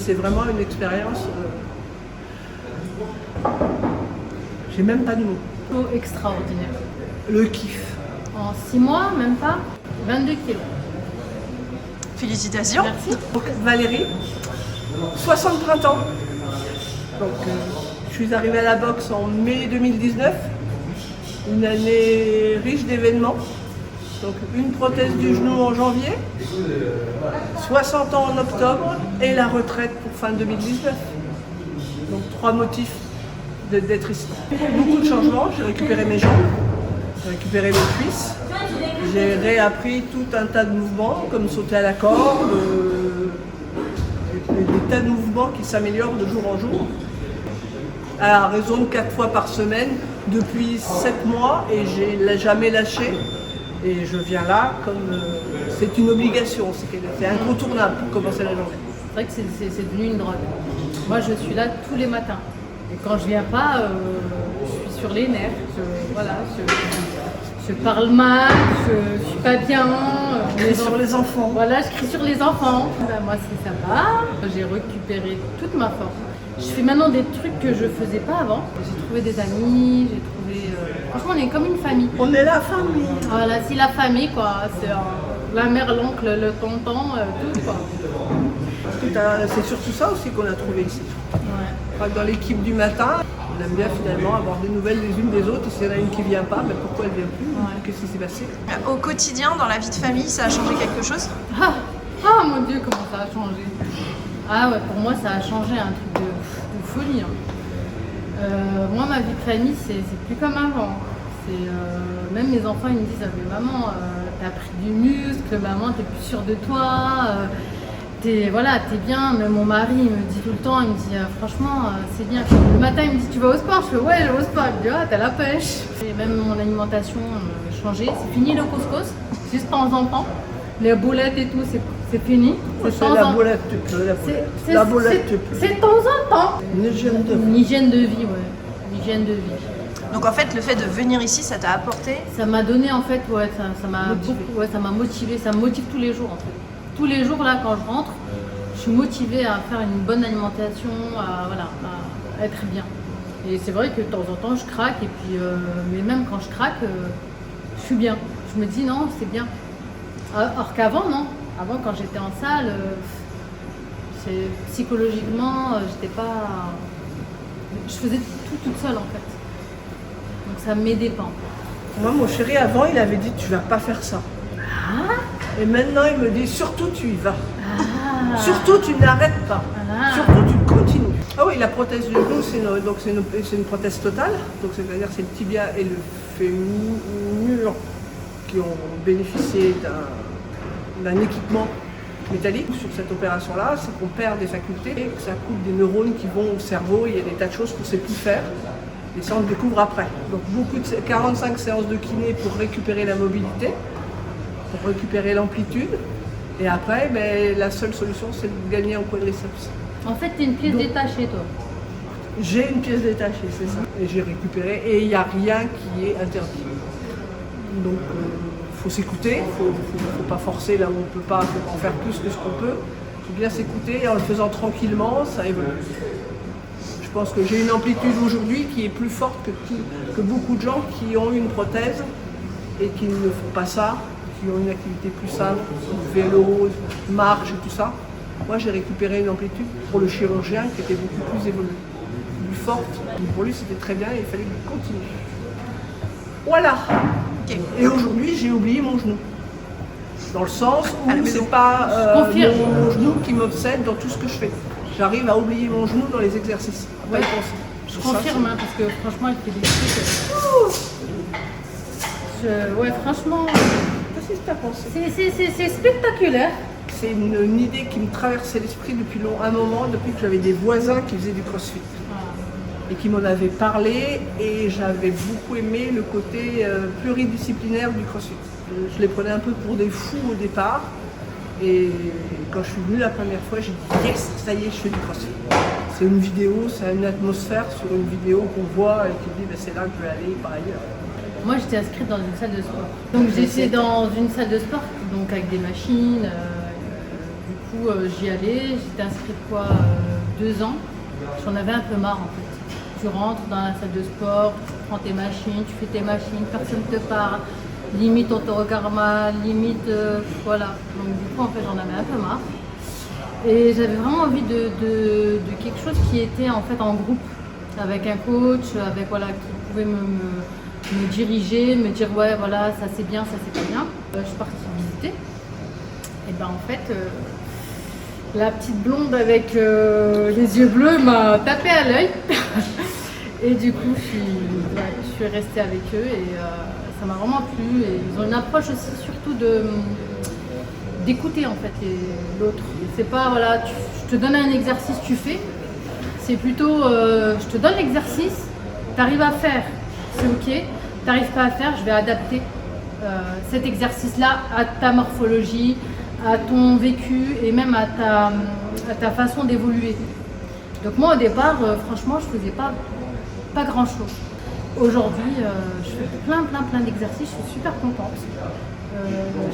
c'est vraiment une expérience. J'ai même pas de mots. Oh, extraordinaire. Le kiff. En 6 mois, même pas, 22 kilos. Félicitations. Merci. Donc, Valérie, 60 printemps. Donc, je suis arrivée à la boxe en mai 2019. Une année riche d'événements. Donc, une prothèse du genou en janvier, 60 ans en octobre et la retraite pour fin 2019. Donc, 3 motifs d'être ici. Beaucoup de changements. J'ai récupéré mes jambes, j'ai récupéré mes cuisses. J'ai réappris tout un tas de mouvements, comme sauter à la corde, des tas de mouvements qui s'améliorent de jour en jour, à raison de 4 fois par semaine depuis 7 mois, et je n'ai jamais lâché. Et je viens là comme c'est une obligation, c'est incontournable pour commencer la journée. C'est vrai que c'est devenu une drogue. Moi, je suis là tous les matins. Et quand je viens pas, je suis sur les nerfs. Je parle mal, je suis pas bien. Sur les enfants. Voilà, je crie sur les enfants. Ben, moi, ça va. J'ai récupéré toute ma force. Je fais maintenant des trucs que je faisais pas avant. J'ai trouvé des amis, j'ai trouvé... Franchement, on est comme une famille. On est la famille. Voilà, c'est la famille, quoi. C'est la mère, l'oncle, le tonton, tout, quoi. C'est surtout ça aussi qu'on a trouvé ici. Ouais. Dans l'équipe du matin, on aime bien finalement avoir des nouvelles les unes des autres. Et s'il y en a une qui ne vient pas, mais pourquoi elle ne vient plus? Ouais. Qu'est-ce qui s'est passé? Au quotidien, dans la vie de famille, ça a changé quelque chose? Ah mon Dieu, comment ça a changé. Ah ouais, pour moi, ça a changé un truc de folie. Hein. Moi, ma vie de famille, c'est plus comme avant. Même mes enfants, ils me disent, mais maman, t'as pris du muscle, maman, t'es plus sûre de toi. T'es bien. Mais mon mari, il me dit tout le temps, il me dit, franchement, c'est bien. Le matin, il me dit, tu vas au sport? Je fais, ouais, je vais au sport. Il me dit, ah, t'as la pêche. Et même mon alimentation a changé. C'est fini le couscous, juste de temps en temps. Les boulettes et tout, c'est fini. C'est la boulette, tu peux. La boulette, tu peux. C'est de temps en temps. Une hygiène de vie. Une hygiène de vie, ouais. Une hygiène de vie. Donc en fait, le fait de venir ici, ça t'a apporté? Ça m'a donné, en fait, ouais, ça m'a beaucoup, ouais, ça m'a motivé. Ça me motive tous les jours, en fait. Tous les jours, là, quand je rentre, je suis motivée à faire une bonne alimentation, à être bien. Et c'est vrai que de temps en temps, je craque. Et puis, mais même quand je craque, je suis bien. Je me dis, non, c'est bien. Or qu'avant, non. Avant, quand j'étais en salle, psychologiquement, j'étais pas... Je faisais tout toute seule, en fait. Donc ça m'aidait pas. Moi, mon chéri, avant, il avait dit, tu vas pas faire ça. Ah. Et maintenant, il me dit, surtout, tu y vas. Ah. Surtout, tu n'arrêtes pas. Ah. Surtout, tu continues. Ah oui, la prothèse du genou, c'est une prothèse totale. Donc, c'est-à-dire c'est le tibia et le fémur qui ont bénéficié d'un équipement métallique. Sur cette opération-là, c'est qu'on perd des facultés et que ça coupe des neurones qui vont au cerveau. Il y a des tas de choses qu'on ne sait plus faire. Et ça, on le découvre après. Donc 45 séances de kiné pour récupérer la mobilité, pour récupérer l'amplitude. Et après, la seule solution, c'est de gagner en quadriceps. En fait, t'es une pièce détachée, toi. J'ai une pièce détachée, c'est ça. Et j'ai récupéré. Et il n'y a rien qui est interdit. Donc, il faut s'écouter. Il ne faut pas forcer là où on ne peut pas en faire plus que ce qu'on peut. Il faut bien s'écouter. Et en le faisant tranquillement, ça évolue. Je pense que j'ai une amplitude aujourd'hui qui est plus forte que beaucoup de gens qui ont une prothèse et qui ne font pas ça, qui ont une activité plus simple, vélo, marche et tout ça. Moi, j'ai récupéré une amplitude pour le chirurgien qui était beaucoup plus évoluée, plus forte. Mais pour lui, c'était très bien et il fallait qu'il continue. Voilà. Okay. Et aujourd'hui, j'ai oublié mon genou. Dans le sens où c'est pas mon genou qui m'obsède dans tout ce que je fais. J'arrive à oublier mon genou dans les exercices. Ouais, je confirme, parce que franchement, il fait des trucs. Ouais, franchement, Qu'est-ce que tu as pensé? c'est spectaculaire. C'est une idée qui me traversait l'esprit depuis un moment, depuis que j'avais des voisins qui faisaient du crossfit. Et qui m'en avaient parlé, et j'avais beaucoup aimé le côté pluridisciplinaire du crossfit. Je les prenais un peu pour des fous au départ. Et quand je suis venue la première fois, j'ai dit yes, ça y est, je fais du crossfit. C'est une vidéo, c'est une atmosphère sur une vidéo qu'on voit et qui dit c'est là que je vais aller par ailleurs. Moi j'étais inscrite dans une salle de sport. Donc j'étais dans une salle de sport, donc avec des machines. Du coup, j'y allais, j'étais inscrite 2 ans. J'en avais un peu marre en fait. Tu rentres dans la salle de sport, tu prends tes machines, tu fais tes machines, personne ne te parle. Limite on te regarde mal, limite voilà. Donc du coup en fait j'en avais un peu marre. Et j'avais vraiment envie de quelque chose qui était en fait en groupe, avec un coach, avec voilà, qui pouvait me diriger, me dire ouais voilà ça c'est bien, ça c'est pas bien. Je suis partie visiter. Et ben en fait la petite blonde avec les yeux bleus m'a tapé à l'œil. Et du coup je suis restée avec eux et ça m'a vraiment plu. Et ils ont une approche aussi surtout d'écouter en fait l'autre. C'est pas voilà, je te donne un exercice, tu fais. C'est plutôt je te donne l'exercice, tu arrives à faire, c'est ok. Tu n'arrives pas à faire, je vais adapter cet exercice-là à ta morphologie, à ton vécu et même à ta façon d'évoluer. Donc moi au départ, franchement, je faisais pas grand-chose. Aujourd'hui, je fais plein d'exercices, je suis super contente.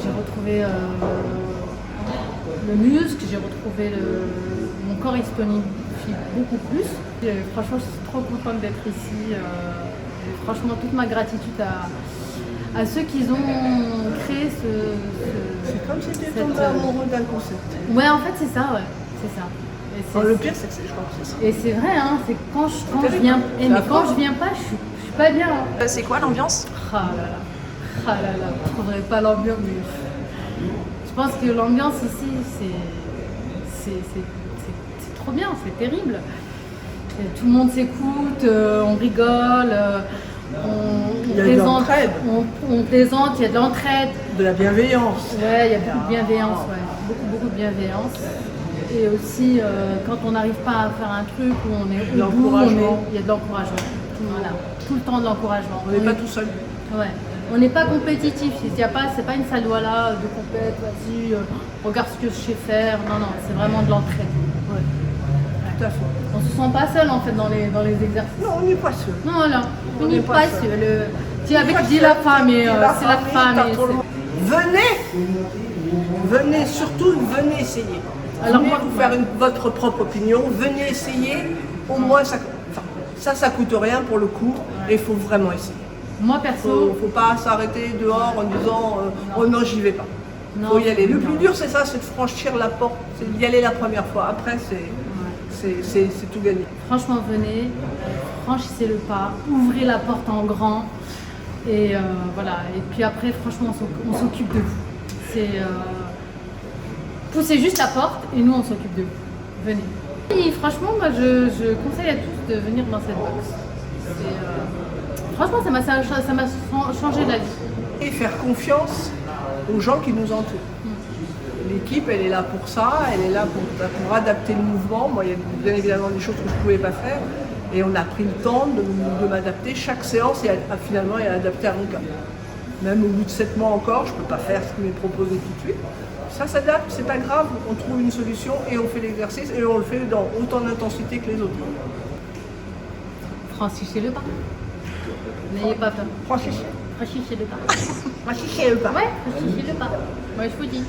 J'ai retrouvé le muscle, j'ai retrouvé mon corps il se tonifie beaucoup plus. Et franchement, je suis trop contente d'être ici. Et franchement, toute ma gratitude à ceux qui ont créé C'est comme si tu étais tombé amoureux d'un concept. Ouais, en fait, c'est ça, ouais. C'est ça. Le pire, c'est que je crois que c'est ça. Et c'est vrai, hein, c'est quand je viens. Mais quand je viens pas, je suis pas bien. Hein. C'est quoi l'ambiance? Ah là là, je ne trouverais pas l'ambiance, mais je pense que l'ambiance ici, c'est trop bien, c'est terrible. Et tout le monde s'écoute, on rigole, il y a de l'entraide. On plaisante, il y a de l'entraide. De la bienveillance. Ouais, il y a beaucoup de bienveillance, ouais. Beaucoup de bienveillance. Et aussi, quand on n'arrive pas à faire un truc où on est au bout, il y a de l'encouragement. Voilà. Tout le temps de l'encouragement. On n'est pas tout seul. Ouais. On n'est pas compétitif. C'est pas une salle voilà, de compète, vas-y, regarde ce que je sais faire. Non, c'est vraiment de l'entraide. Ouais. Tout à fait. On se sent pas seul en fait dans les exercices. Non, on n'est pas seul. Non, voilà. On n'est pas seul. Tu avec dit la femme et c'est la femme. Venez, surtout venez essayer. Alors venez vous faire votre propre opinion, venez essayer, au moins ça coûte rien pour le coup, et il faut vraiment essayer. Moi perso, faut pas s'arrêter dehors en disant oh non j'y vais pas. Il faut y aller. Le plus dur c'est ça, c'est de franchir la porte, c'est d'y aller la première fois. Après c'est tout gagné. Franchement venez, franchissez le pas, ouvrez la porte en grand et voilà. Et puis après franchement on s'occupe de vous. Poussez juste la porte et nous on s'occupe de vous. Venez. Et franchement, moi je conseille à tous de venir dans cette box. Franchement, ça m'a changé la vie. Et faire confiance aux gens qui nous entourent. L'équipe, elle est là pour ça, elle est là pour adapter le mouvement. Moi, il y a bien évidemment des choses que je ne pouvais pas faire. Et on a pris le temps de m'adapter. Chaque séance finalement est adaptée à mon cas. Même au bout de 7 mois encore, je ne peux pas faire ce qui m'est proposé tout de suite. Ça s'adapte, c'est pas grave, on trouve une solution et on fait l'exercice et on le fait dans autant d'intensité que les autres. Franchissez le pas. N'ayez pas peur. Franchissez le pas. Franchissez le pas. Ouais, franchissez le pas. Moi je vous dis.